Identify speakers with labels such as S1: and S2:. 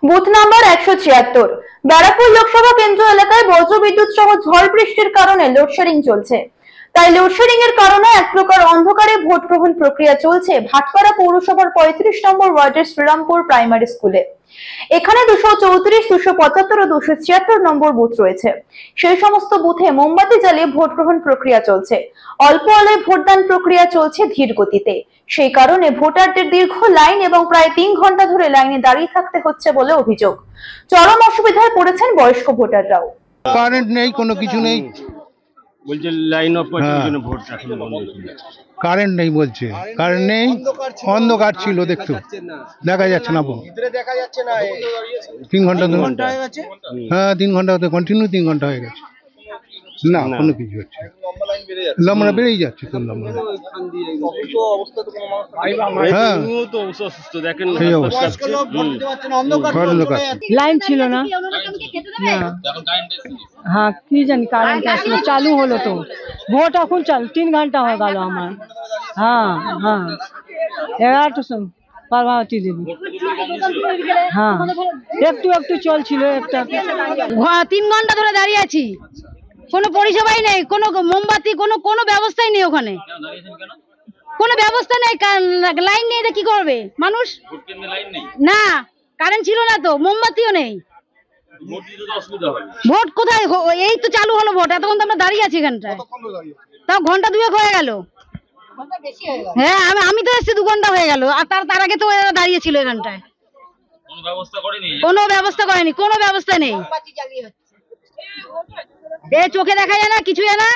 S1: Booth number 176 Barrackpore Lok Sabha কেন্দ্র এলাকায় বজ্রবিদ্যুৎ সহ ঝড় বৃষ্টির কারণে লোডশেডিং চলছে। তাই লোডশেডিং এর কারণে এক প্রকার অন্ধকারে ভোট গ্রহণ প্রক্রিয়া চলছে ভাটপাড়া পৌরসভার 35 নম্বর ওয়ার্ডের শ্রীরামপুর প্রাইমারি স্কুলে। এখানে 234, 275 ও 276 নম্বর বুথ রয়েছে। সেই সমস্ত বুথে মোমবাতি জ্বালিয়ে ভোট গ্রহণ প্রক্রিয়া চলছে। অল্প আলোয় ভোটদান প্রক্রিয়া চলছে ধীর গতিতে। সেই কারণে ভোটারদের দীর্ঘ লাইন এবং প্রায় 3 ঘন্টা ধরে লাইনে দাঁড়িয়ে থাকতে হচ্ছে বলে অভিযোগ। চরম অসুবিধায় পড়েছেন বয়স্ক ভোটাররাও।
S2: কারেন্ট নেই, কোনো কিছু নেই,
S3: বলছে লাইন অফ করে জন্য ভোট এখন বন্ধ ছিল।
S2: কারেন্ট নেই বলছে, কারেন্ট নেই, অন্ধকার ছিল, দেখতো দেখা যাচ্ছে না,
S4: ভিতরে দেখা যাচ্ছে না।
S2: 3 ঘন্টা
S4: হয়ে গেছে।
S2: হ্যাঁ 3 ঘন্টা হতে কন্টিনিউ 3 ঘন্টা হয়ে গেছে, না কোনো কিছু হচ্ছে, লম্বা বেড়েই যাচ্ছে তো লম্বা। হ্যাঁ
S3: তো অসুস্থ দেখেন,
S5: লাইন ছিল না, হ্যাঁ কি জানি কারেন্ট আসলো, চালু হলো তো ভোট এখন চালু 3 ঘন্টা হয়ে গেল আমার। হ্যাঁ হ্যাঁ 11টার সময় পার্বতী দেবী, হ্যাঁ একটু একটু চলছিল, একটা
S6: 3 ঘন্টা ধরে দাঁড়িয়ে আছি, কোনো পরিষেবাই নেই, কোনো মোমবাতি, কোনো ব্যবস্থাই নেই, ওখানে কোনো ব্যবস্থা নেই, লাইন নেই, কি করবে মানুষ? না কারেন্ট ছিল না তো, মোমবাতিও নেই, ভোট কোথায়? এই তো চালু হলো ভোট, এতক্ষণ তো আমরা দাঁড়িয়ে আছি এখানটায়, তাও ঘন্টা 2 হয়ে গেল। হ্যাঁ আমি তো এসেছি 2 ঘন্টা হয়ে গেল, আর তার আগে তো দাঁড়িয়ে ছিল এখানটায়, কোনো ব্যবস্থা করেনি, কোনো ব্যবস্থা নেই, চোখে দেখা যায় না, কিছু যায় না।